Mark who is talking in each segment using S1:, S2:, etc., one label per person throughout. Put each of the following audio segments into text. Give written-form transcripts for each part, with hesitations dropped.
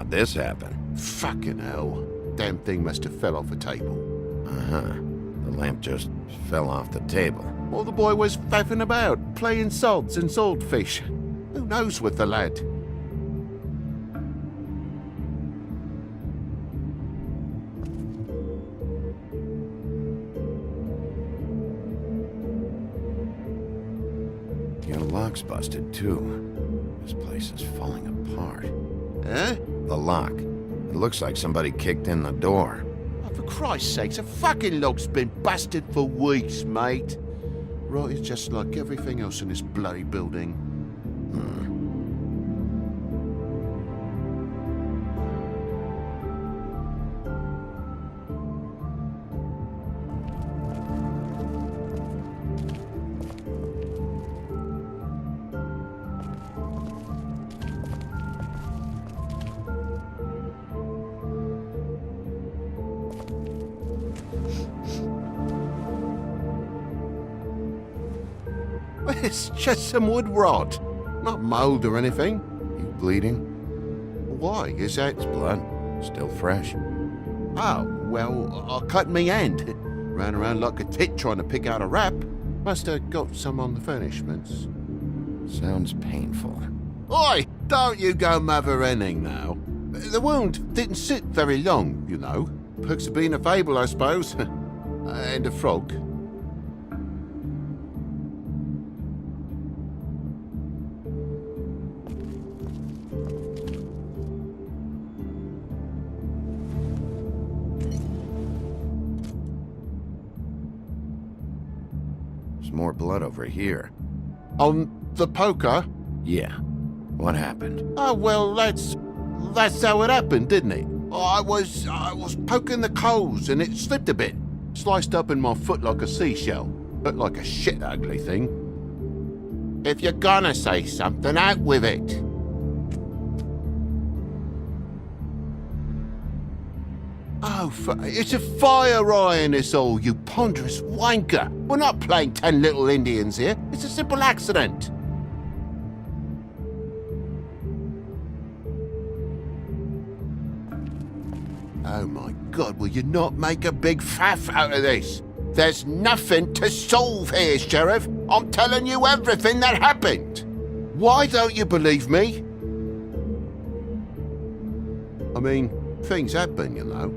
S1: how'd this happen?
S2: Fucking hell. Damn thing must have fell off a table.
S1: Uh-huh. The lamp just fell off the table.
S2: While the boy was faffing about, playing sods and swordfish. Who knows with the lad?
S1: Your lock's busted, too. This place is falling apart.
S2: Eh?
S1: The lock. It looks like somebody kicked in the door.
S2: Oh, for Christ's sakes, a fucking lock's been busted for weeks, mate. Right, it's just like everything else in this bloody building. It's just some wood rot. Not mould or anything.
S1: You bleeding?
S2: Why? Is that...
S1: It's blood. Still fresh.
S2: Oh, well, I cut me hand. Ran around like a tit trying to pick out a wrap. Must have got some on the furnishments.
S1: Sounds painful.
S2: Oi! Don't you go mother-henning now. The wound didn't sit very long, you know. Perks of being a Fable, I suppose. And a frog.
S1: There's more blood over here.
S2: On the poker?
S1: Yeah. What happened?
S2: Oh, well, that's how it happened, didn't it? I was poking the coals and it slipped a bit. Sliced up in my foot like a seashell. Looked like a shit ugly thing. If you're gonna say something, out with it. Oh, it's a fire eye in this all, you ponderous wanker. We're not playing 10 Little Indians here. It's a simple accident. Oh my God, will you not make a big faff out of this? There's nothing to solve here, Sheriff. I'm telling you everything that happened. Why don't you believe me? I mean, things happen, you know.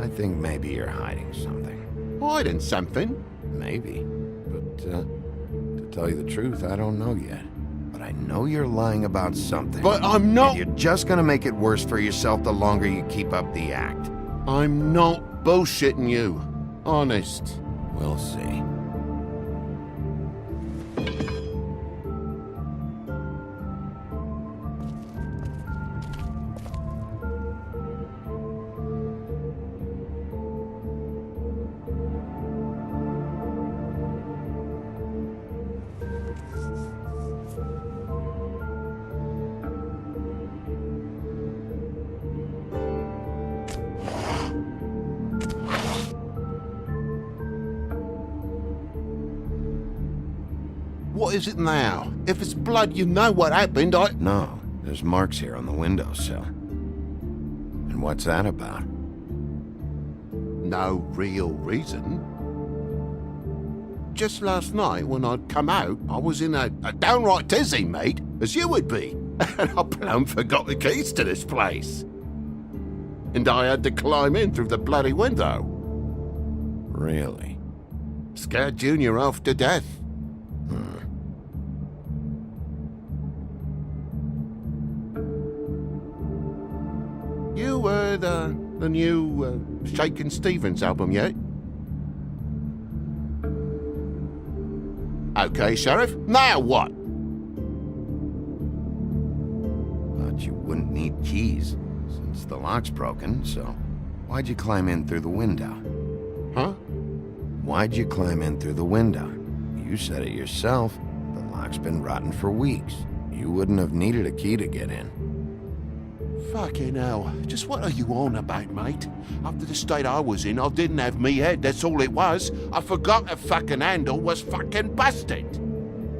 S1: I think maybe you're hiding something.
S2: Hiding something?
S1: Maybe. But, to tell you the truth, I don't know yet. But I know you're lying about something.
S2: But I'm not...
S1: And you're just gonna make it worse for yourself the longer you keep up the act.
S2: I'm not bullshitting you. Honest.
S1: We'll see.
S2: What is it now? If it's blood, you know what happened.
S1: No, there's marks here on the windowsill. And what's that about?
S2: No real reason. Just last night, when I'd come out, I was in a downright tizzy, mate, as you would be. And I plumb forgot the keys to this place. And I had to climb in through the bloody window.
S1: Really?
S2: Scared Junior off to death. You heard the new Shakin' Stevens album yet? Okay, Sheriff, now what?
S1: Thought you wouldn't need keys, since the lock's broken, so why'd you climb in through the window?
S2: Huh?
S1: Why'd you climb in through the window? You said it yourself. The lock's been rotten for weeks. You wouldn't have needed a key to get in.
S2: Fucking hell. Just what are you on about, mate? After the state I was in, I didn't have me head, that's all it was. I forgot the fucking handle was fucking busted.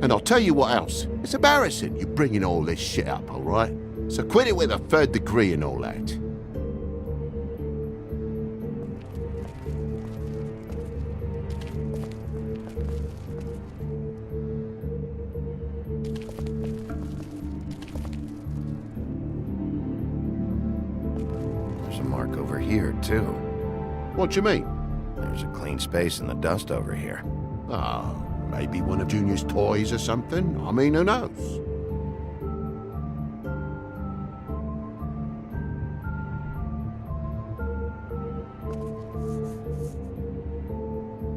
S2: And I'll tell you what else. It's embarrassing you bringing all this shit up, all right? So quit it with a third degree and all that.
S1: There's a mark over here, too.
S2: What do you mean?
S1: There's a clean space in the dust over here.
S2: Oh, maybe one of Junior's toys or something? I mean, who knows?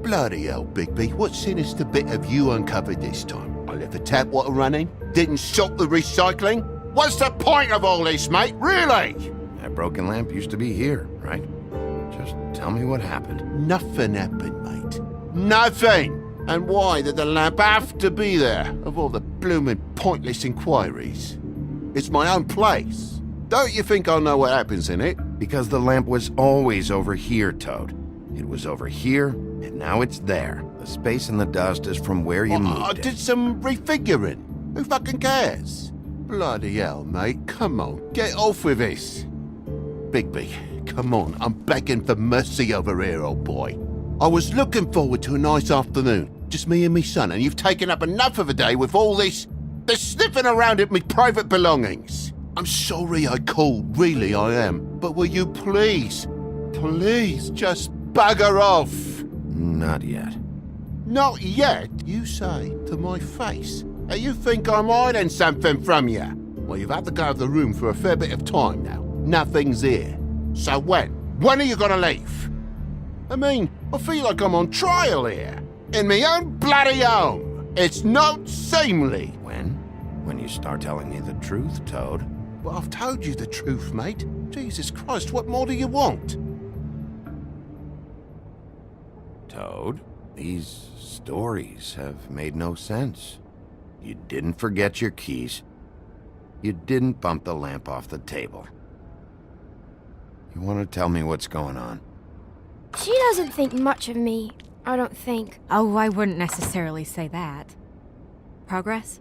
S2: Bloody hell, Bigby, what sinister bit have you uncovered this time? I left the tap water running? Didn't stop the recycling? What's the point of all this, mate? Really?
S1: That broken lamp used to be here, right? Just tell me what happened.
S2: Nothing happened, mate. Nothing! And why did the lamp have to be there, of all the blooming pointless inquiries? It's my own place. Don't you think I'll know what happens in it?
S1: Because the lamp was always over here, Toad. It was over here, and now it's there. The space in the dust is from where you moved
S2: I
S1: it.
S2: did some refiguring. Who fucking cares? Bloody hell, mate. Come on, get off with this. Bigby, come on. I'm begging for mercy over here, old boy. I was looking forward to a nice afternoon. Just me and me son, and you've taken up enough of a day with all this sniffing around at me private belongings. I'm sorry I called, really I am. But will you please just bugger off?
S1: Not yet.
S2: Not yet, you say to my face. And you think I'm hiding something from you? Well, you've had to go out of the room for a fair bit of time now. Nothing's here. So when? When are you gonna leave? I mean, I feel like I'm on trial here. In my own bloody home. It's not seemly.
S1: When? When you start telling me the truth, Toad.
S2: Well, I've told you the truth, mate. Jesus Christ, what more do you want?
S1: Toad, these stories have made no sense. You didn't forget your keys. You didn't bump the lamp off the table. You want to tell me what's going on?
S3: She doesn't think much of me, I don't think.
S4: Oh, I wouldn't necessarily say that. Progress?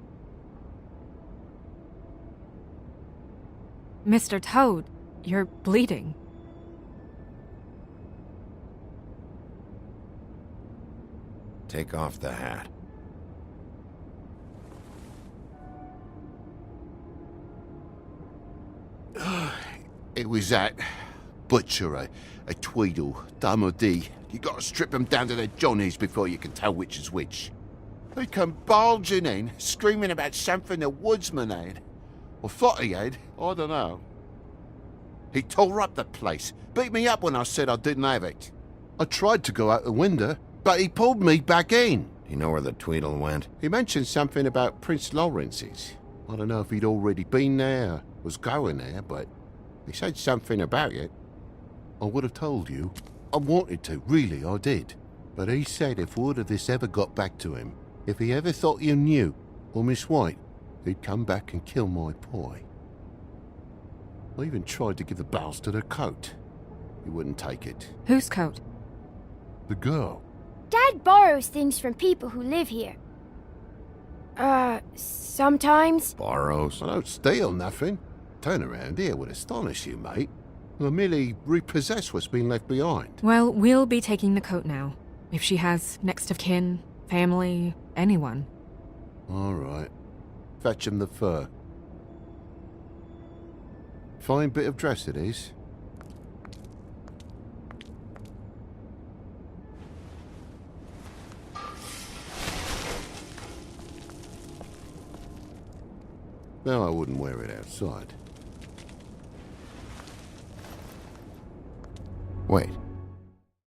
S4: Mr. Toad, you're bleeding.
S1: Take off the hat.
S2: It was that butcher, a Tweedle, Dumody. You gotta strip them down to their johnnies before you can tell which is which. They come bulging in, screaming about something the woodsman had. Or thought he had, I don't know. He tore up the place, beat me up when I said I didn't have it. I tried to go out the window, but he pulled me back in.
S1: Do you know where the Tweedle went?
S2: He mentioned something about Prince Lawrence's. I don't know if he'd already been there or was going there, but he said something about it. I would have told you. I wanted to, really, I did. But he said if word of this ever got back to him, if he ever thought you knew, or Miss White, he'd come back and kill my boy. I even tried to give the bastard a coat. He wouldn't take it.
S4: Whose coat?
S2: The girl.
S3: Dad borrows things from people who live here. Sometimes.
S1: Borrows.
S2: I don't steal nothing. Turn around here would astonish you, mate. I merely repossess what's been left behind.
S4: Well, we'll be taking the coat now. If she has next of kin, family, anyone.
S2: All right. Fetch him the fur. Fine bit of dress it is. No, I wouldn't wear it outside.